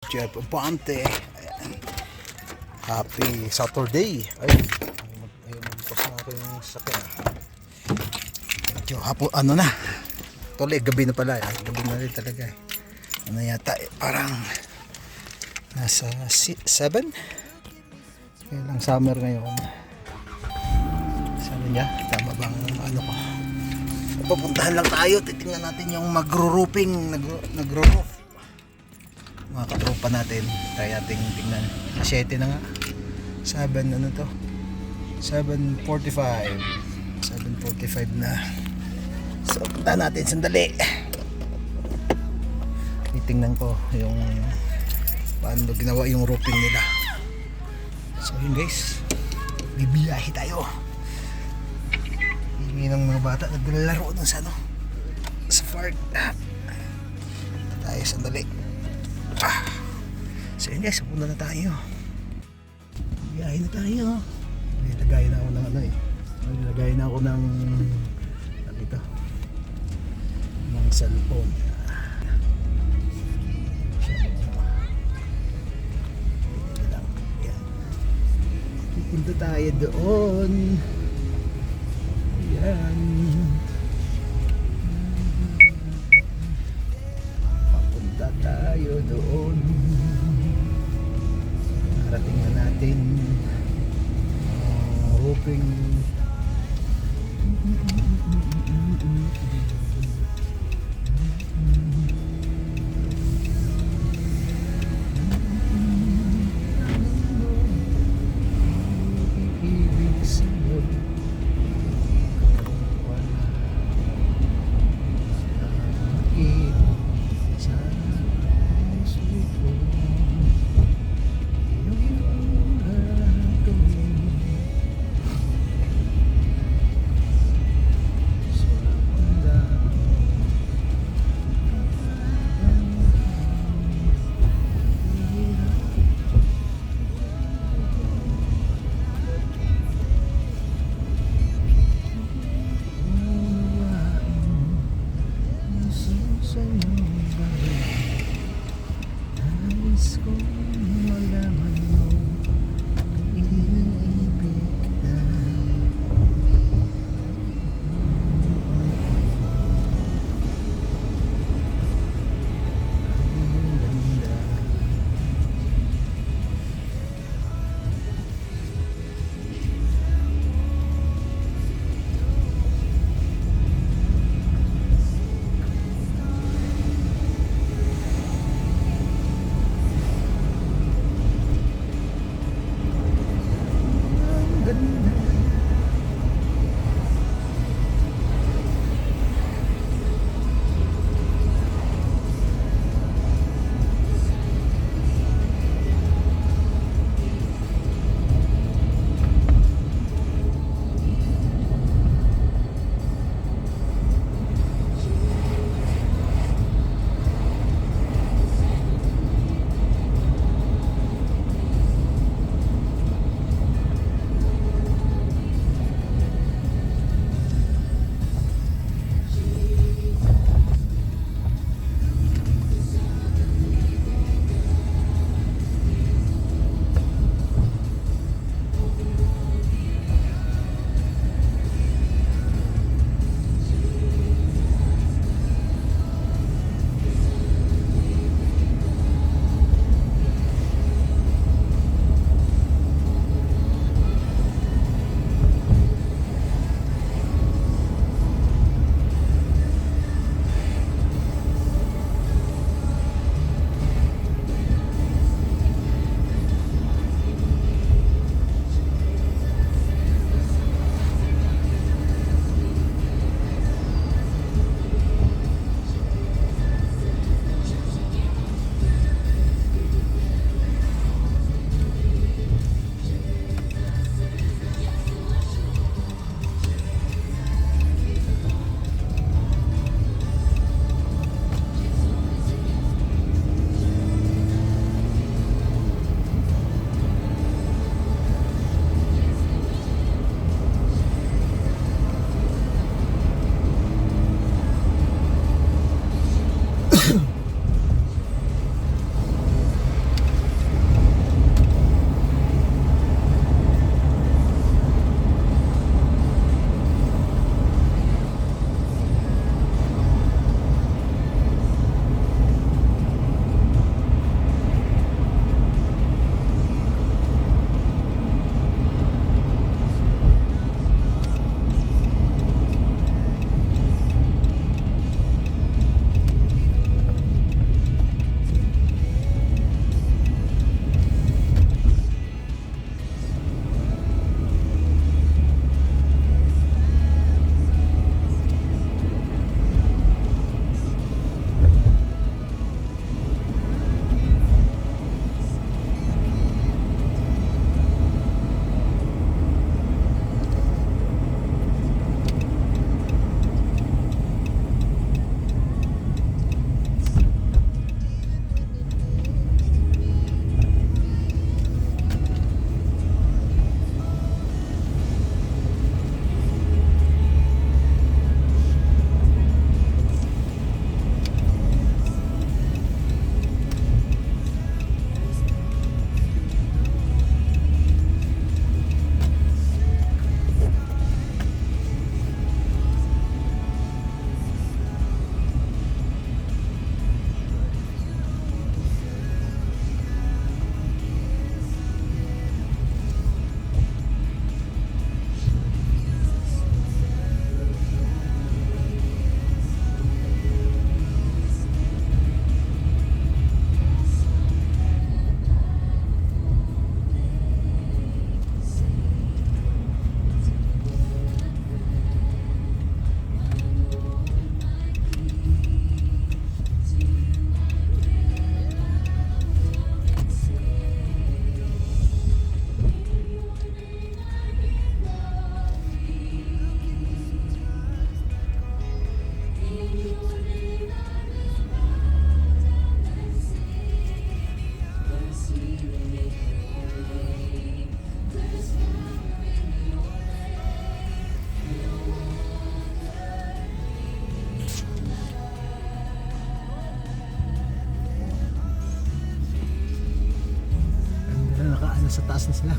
Jeff Abante. Ayan. Happy Saturday. Ayun, magpas na ako yung sakyan. Medyo hapon, ano na, tuloy, gabi na pala. Gabi na rin talaga. Ano yata, parang nasa 7. Kaya lang summer ngayon. Sabi niya, tama bang ano ko. Papuntahan lang tayo, titingnan natin yung magro-roofing, nagro-roof. Mga katropa natin, try natin tingnan. 7 na nga. 7 ano to? 7:45 na. So, punta natin sandali. Titingnan ko yung paano ginawa yung roofing nila. So yun guys, bibiyahe tayo. Hingi ng mga bata naglalaro dun sa ano, sa park. Tayo sandali. So yun guys, punta na tayo. Biyahe na tayo. Nilagay na ako ng ano eh. Nilagay na ako ng ito, ng cellphone. Punta tayo doon. Ayan. Papunta tayo doon. Narating na natin roofing. nasa taas na sila.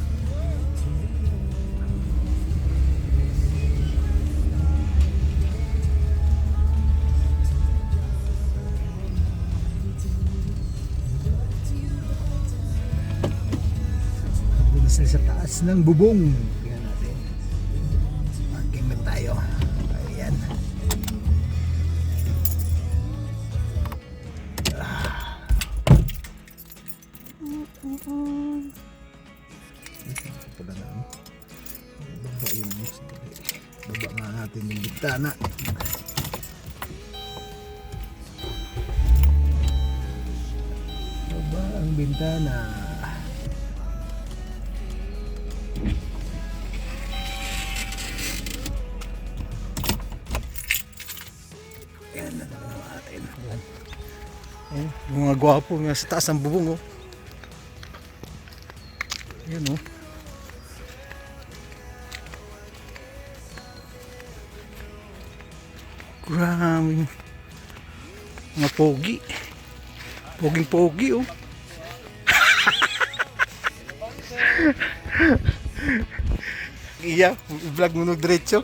Doon na sila sa taas ng bubong. Tingnan natin. Parking lang tayo. Ayan. Pala na, no? Baba yung baba nga natin yung bintana. Baba ang bintana. Ayan na naman natin. Ayan. Oh, mga gwapo nga sa taas ng bubong, oh. Ayan, oh. Grabe. Mga pogi. Poging pogi, oh. Iya, vlog mo nung diretso.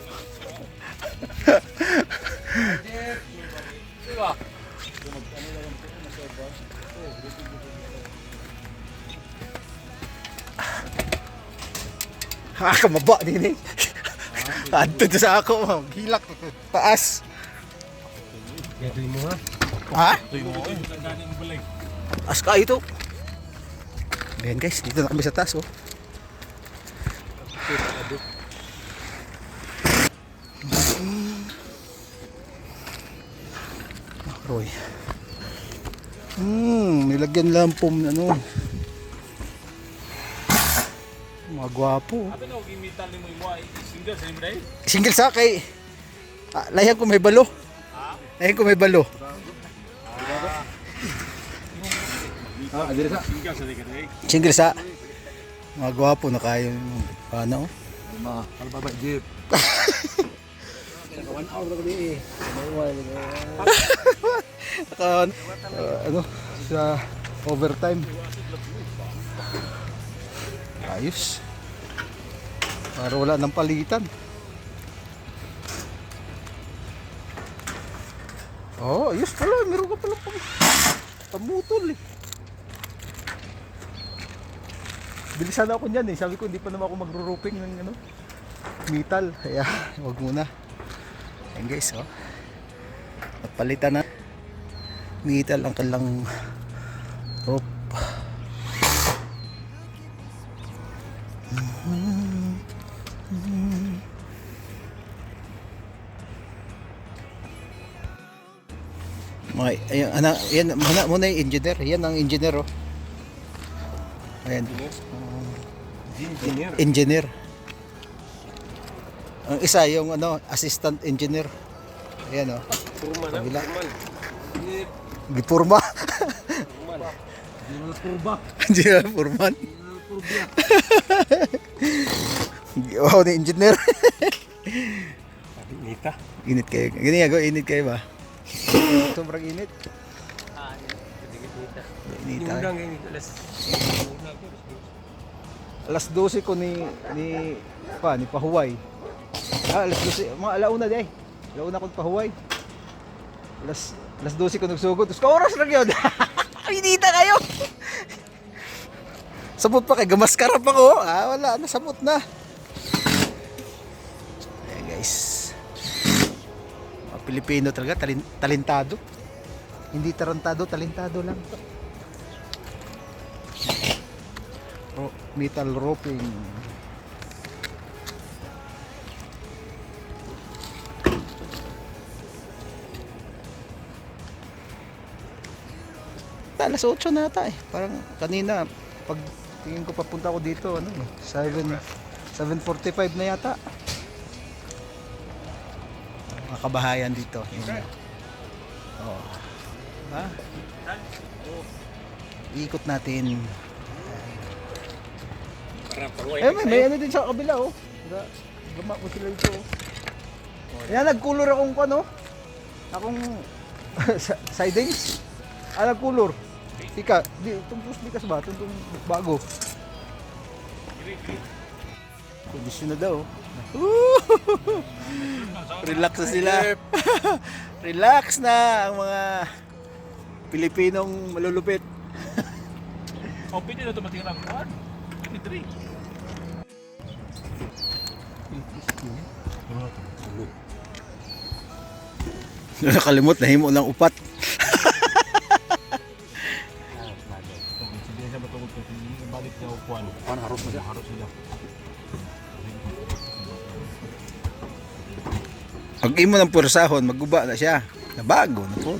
Kamaba din eh. Adto sa ako, hilak taas. Gatoy mo ha? Ha? Gatoy mo ha? As ka ito. Ayan guys, dito na kami sa taas, oh. Roy. Nilagyan lampom na ano. Mga gwapo. Ato na, gimitan ni mo yung mga single sa imray? Single sa kay layan ko may balo. Layan ko may balo. Single sa dikat eh. Single sa mga gwapo na kayo ano. Albaba jeep. One hour na kami eh. Ano sa overtime. Ayos. Para wala ng palitan. Oh, ayos pala. Meron ka pala pamutol eh. Bilisan ako niyan eh. Sabi ko hindi pa naman ako magro-roofing ng ano, metal. Kaya wag muna. Ayan guys, oh. Napalitan na metal ang kalang roof. Ayan, yan muna yung engineer. Yan ang engineer, oh. Ayan. Engineer. Ang isa yung ano, assistant engineer. Ayan, oh. Purman ha? Kabila. Purman. Gipurma. General Purba. General Purman. General Purbia. Wow, ni engineer. Nita. Init kayo. Ganyan nga, init kayo ba? Sobrang init. Init tayo. Hanggang ngayon, Alas 12 ko ni Pahuway. Alas 12, mga alauna di ay. Alauna ko Pahuway. Alas 12 ko nagsugod. Tapos oras lang yun. Pinita kayo. Sabot pa kay gamaskara pa ko. Wala na, sabot na. Ayan guys. Mga Pilipino talaga, talentado. Hindi tarantado, talentado lang. Metal roofing. Alas 8 na ata eh. Parang kanina pag tingin ko papunta ko dito 7:45 na yata. Mga kabahayan dito. Oh. Ikot natin. May ano din sa kabila, oh. Gama ko sila dito, oh. Yan, nag-color akong ano. Akong sidings. Nag-color. Ika, di, itong bikas ba? Itong bago. Kondisyon na daw. Relax na sila. Relax na ang mga Pilipinong malulupit. Oh, pwede na ito matingnan. 23. Nakalimot na himo ng upat. Hindi siya matungkol ko. Balik niya upuan. Ano harus mo siya? Harus sila. Pag imo ng pursahon, magguba na siya. Nabago na po.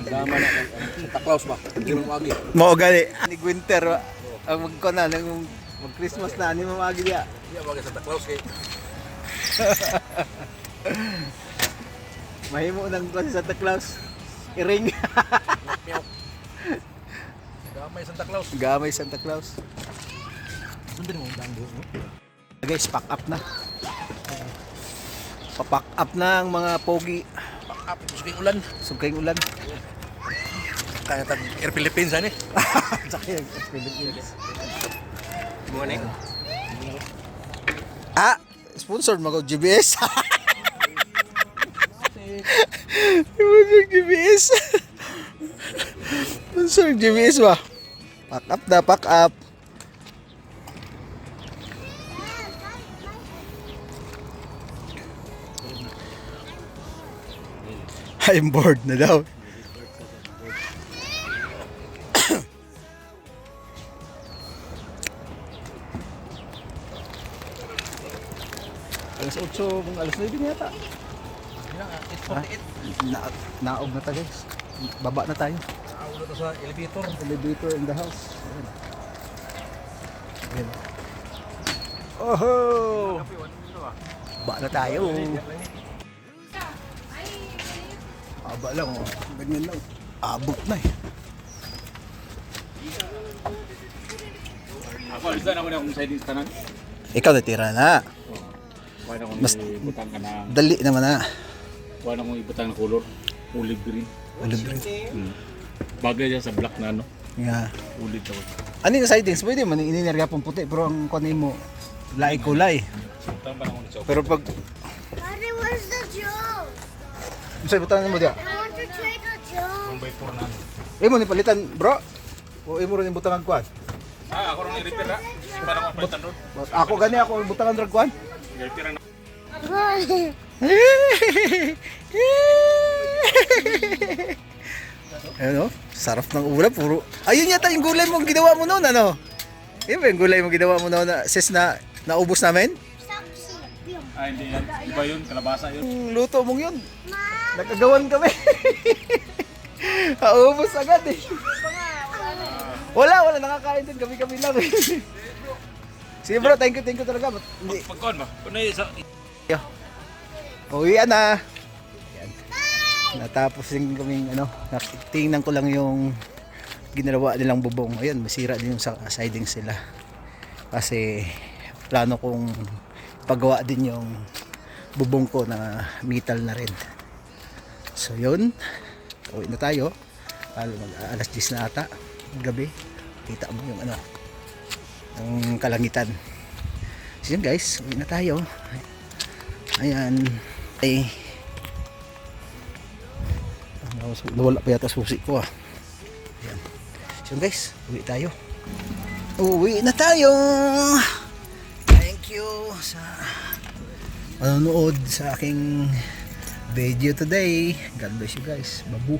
Dama na. Taklaus ba? Hindi mo magi. Mao gali ni winter ang magkona nang mag-Christmas na ani mamagi dia. Iya bagay sa taklaus kay. Mahimo nang klase sa Santa Claus. Iring. Damay Santa Claus. Gamay Santa Claus. Sundin mo ang buhok mo. Guys, pack up na. Papack up na ang mga pogi. Pakap ito sa ulan. Sugkayng ulan. Kaya tag Air Philippines ani. Sakay ang Philippines. Morning. Ah, sponsored mo ko GBS. Sponsored GBS. Sponsored GBS ba? Pack up na, pack up. I'm bored na daw. Alas 8, kung alas 9 na yata. Naog na tayo guys. Baba na tayo. Naulo to sa elevator. Elevator in the house. Ayan. Oho! Baba na tayo. Aba lang oh. Ganyan lang. Abot na eh. Ako, alis na naman akong siding tanan. Ikaw natira na. Kuha na akong Mas- ibutang ka na, Dali naman na. kuha na akong ibutang na color. Olive green. Ulibre. Bagay dyan sa black na ano. Yeah. Olive daw. Ano yung sidings? Pwede man ininerga pong puti. Pero ang kunin mo, laing kulay. Butang pa na akong isa. Pero pag... Daddy, where's the joke? Sa'yo, butangan mo diya. I want to try the joke. 1x4 na ano. Imo ni palitan, bro. O imo rin yung butangan kuan. Ah, ako rin i-repair ha. Iba na akong palitan doon. Ako gani ako yung butangan drag kuan. I-repair na. Ano? Sarap ng ulam, puro. Ayun yata yung gulay mong ginawa mo noon, ano? Yun ba yung gulay mong ginawa mo noon na sis na naubos namin? Ah, hindi yan. Iba yun, kalabasa yun. Yung luto mong yun. Nagkagawan kami. Naubos agad eh. Wala nakakain din. Kami lang eh. Sige bro, thank you talaga. Hindi. Pagkuhan ba? Kung na isa. Uwian na. Yan. Natapos din kaming ano, tingnan ko lang yung ginagawa nilang bubong. Ayun, masira din yung siding sila. Kasi plano kong pagawa din yung bubong ko na metal na rin. So yun, uwi na tayo. Alas 10 na ata, gabi. Kita mo yung ano, yung kalangitan. So yun guys, uwi na tayo. Ayan. Ay. Nawala pa yata susi ko ah. Ayan. So yun guys, uwi tayo. Uwi na tayo. Thank you sa panonood sa aking video today. God bless you guys. Babu.